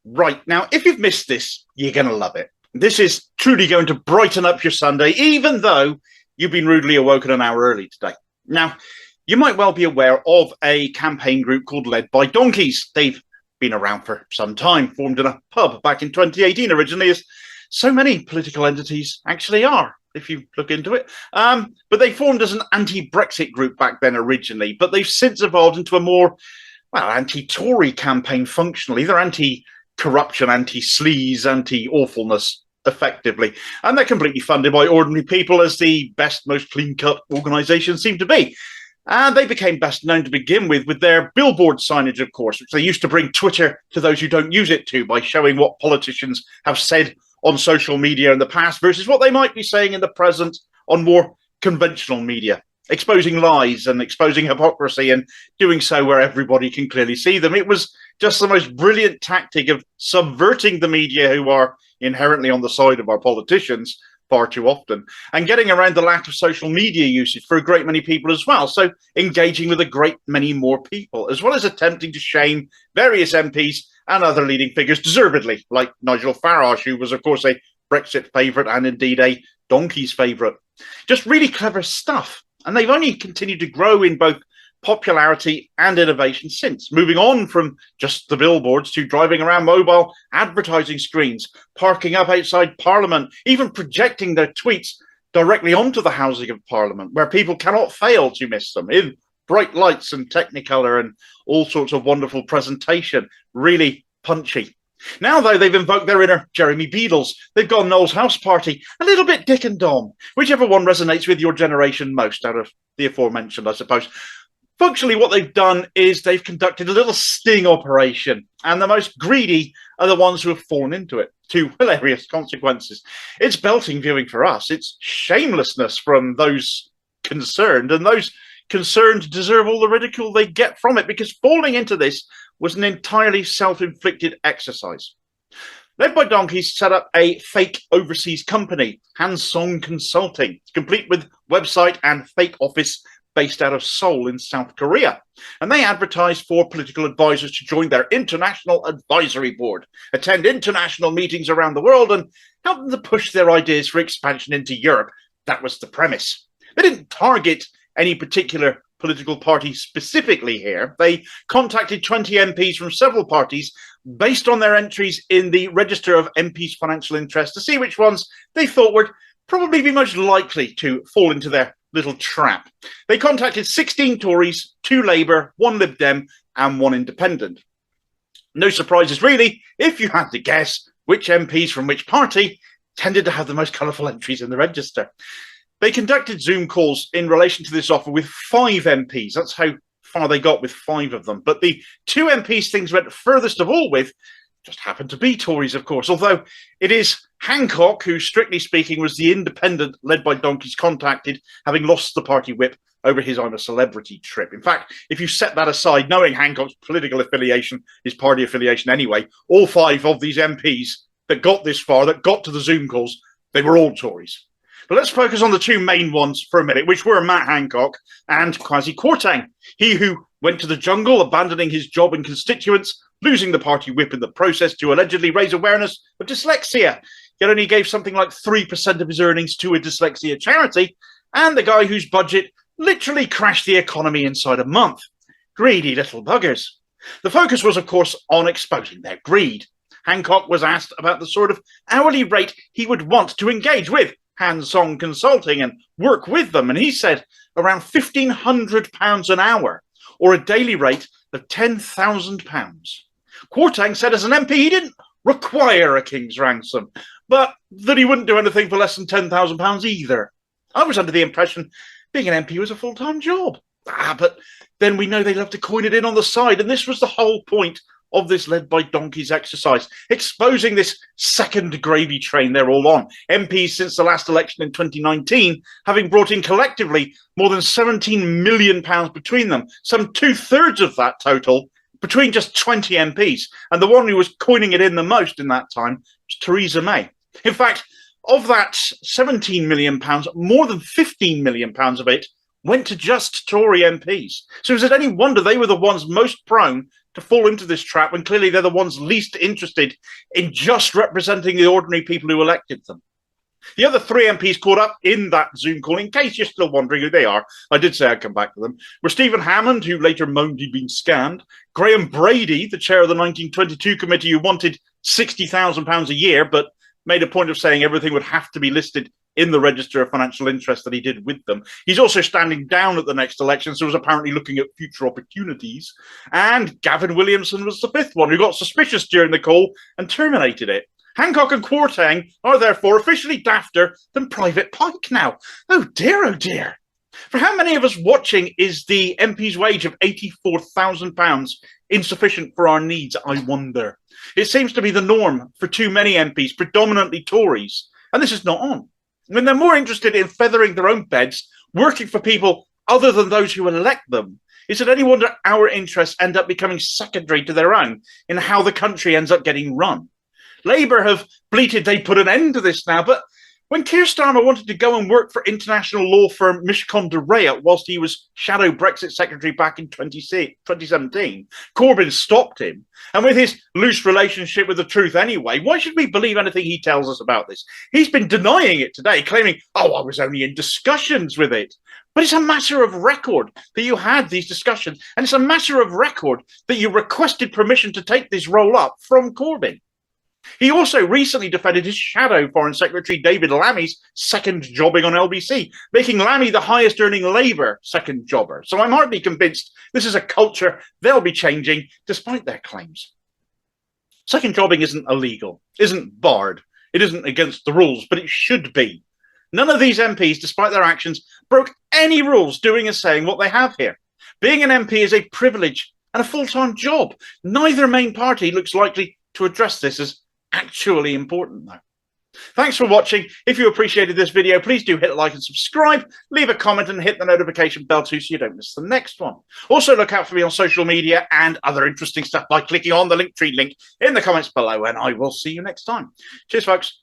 Right, now, if you've missed this, you're going to love it. This is truly going to brighten up your Sunday, even though you've been rudely awoken an hour early today. Now, you might well be aware of a campaign group called Led by Donkeys. They've been around for some time, formed in a pub back in 2018 originally, as so many political entities actually are, if you look into it. But they formed as an anti-Brexit group back then originally, but they've since evolved into a more, well, anti-Tory campaign functionally. They're anti-corruption, anti-sleaze, anti-awfulness, effectively. And they're completely funded by ordinary people, as the best, most clean-cut organisations seem to be. And they became best known to begin with their billboard signage, of course, which they used to bring Twitter to those who don't use it to by showing what politicians have said on social media in the past versus what they might be saying in the present on more conventional media, exposing lies and exposing hypocrisy and doing so where everybody can clearly see them. It was just the most brilliant tactic of subverting the media, who are inherently on the side of our politicians far too often, and getting around the lack of social media usage for a great many people as well. So engaging with a great many more people, as well as attempting to shame various MPs and other leading figures deservedly, like Nigel Farage, who was, of course, a Brexit favourite and indeed a donkey's favourite. Just really clever stuff. And they've only continued to grow in both popularity and innovation since, moving on from just the billboards to driving around mobile advertising screens, parking up outside Parliament, even projecting their tweets directly onto the housing of Parliament, where people cannot fail to miss them in bright lights and technicolor and all sorts of wonderful presentation. Really punchy. Now, though, they've invoked their inner Jeremy Beadles. They've gone Noel's House Party, a little bit Dick and Dom, whichever one resonates with your generation most out of the aforementioned, I suppose. Functionally, what they've done is they've conducted a little sting operation, and the most greedy are the ones who have fallen into it, to hilarious consequences. It's belting viewing for us. It's shamelessness from those concerned, and those concerned deserve all the ridicule they get from it, because falling into this was an entirely self-inflicted exercise. Led by Donkeys set up a fake overseas company, Hanseong Consulting, complete with website and fake office based out of Seoul in South Korea. And they advertised for political advisors to join their international advisory board, attend international meetings around the world, and help them to push their ideas for expansion into Europe. That was the premise. They didn't target any particular political party specifically here. They contacted 20 MPs from several parties based on their entries in the Register of MPs' Financial Interest to see which ones they thought would probably be most likely to fall into their little trap. They contacted 16 Tories, 2 Labour, 1 Lib Dem and 1 Independent. No surprises really, if you had to guess which MPs from which party tended to have the most colourful entries in the register. They conducted Zoom calls in relation to this offer with 5 MPs. That's how far they got with 5 of them. But the 2 MPs things went furthest of all with just happened to be Tories, of course, although it is Hancock who, strictly speaking, was the independent led by Donkeys contacted, having lost the party whip over his I'm a Celebrity trip. In fact, if you set that aside, knowing Hancock's political affiliation, his party affiliation anyway, all 5 of these MPs that got this far, that got to the Zoom calls, they were all Tories. But let's focus on the 2 main ones for a minute, which were Matt Hancock and Kwasi Kwarteng. He who went to the jungle, abandoning his job and constituents, losing the party whip in the process to allegedly raise awareness of dyslexia, yet only gave something like 3% of his earnings to a dyslexia charity, and the guy whose budget literally crashed the economy inside a month. Greedy little buggers. The focus was, of course, on exposing their greed. Hancock was asked about the sort of hourly rate he would want to engage with Hanseong Consulting and work with them, and he said around £1,500 an hour, or a daily rate of £10,000. Kwarteng said as an MP he didn't require a king's ransom, but that he wouldn't do anything for less than £10,000 either. I was under the impression being an MP was a full-time job. But then we know they love to coin it in on the side, and this was the whole point of this Led by Donkeys exercise, exposing this second gravy train they're all on. MPs since the last election in 2019, having brought in collectively more than £17 million between them, some 2/3 of that total between just 20 MPs. And the one who was coining it in the most in that time was Theresa May. In fact, of that £17 million, more than £15 million of it went to just Tory MPs. So is it any wonder they were the ones most prone to fall into this trap when clearly they're the ones least interested in just representing the ordinary people who elected them. The other three MPs caught up in that Zoom call, in case you're still wondering who they are, I did say I'd come back to them, were Stephen Hammond, who later moaned he'd been scammed, Graham Brady, the chair of the 1922 committee who wanted £60,000 a year, but made a point of saying everything would have to be listed in the register of financial interest that he did with them. He's also standing down at the next election, so was apparently looking at future opportunities. And Gavin Williamson was the fifth one, who got suspicious during the call and terminated it. Hancock and Kwarteng are therefore officially dafter than Private Pike now. Oh dear, oh dear. For how many of us watching is the MP's wage of £84,000 insufficient for our needs, I wonder? It seems to be the norm for too many MPs, predominantly Tories, and this is not on. I mean, they're more interested in feathering their own beds, working for people other than those who elect them. Is it any wonder our interests end up becoming secondary to their own in how the country ends up getting run? Labour have bleated they'd put an end to this now, but when Keir Starmer wanted to go and work for international law firm Mishcon reya whilst he was shadow Brexit secretary back in 2017, Corbyn stopped him. And with his loose relationship with the truth anyway, why should we believe anything he tells us about this? He's been denying it today, claiming, oh, I was only in discussions with it. But it's a matter of record that you had these discussions, and it's a matter of record that you requested permission to take this role up from Corbyn. He also recently defended his shadow Foreign Secretary David Lammy's second jobbing on LBC, making Lammy the highest earning Labour second jobber. So I'm hardly convinced this is a culture they'll be changing despite their claims. Second jobbing isn't illegal, isn't barred, it isn't against the rules, but it should be. None of these MPs, despite their actions, broke any rules doing and saying what they have here. Being an MP is a privilege and a full-time job. Neither main party looks likely to address this as actually important, though. Thanks for watching. If you appreciated this video, please do hit like and subscribe, leave a comment and hit the notification bell too so you don't miss the next one. Also look out for me on social media and other interesting stuff by clicking on the Linktree link in the comments below, and I will see you next time. Cheers, folks.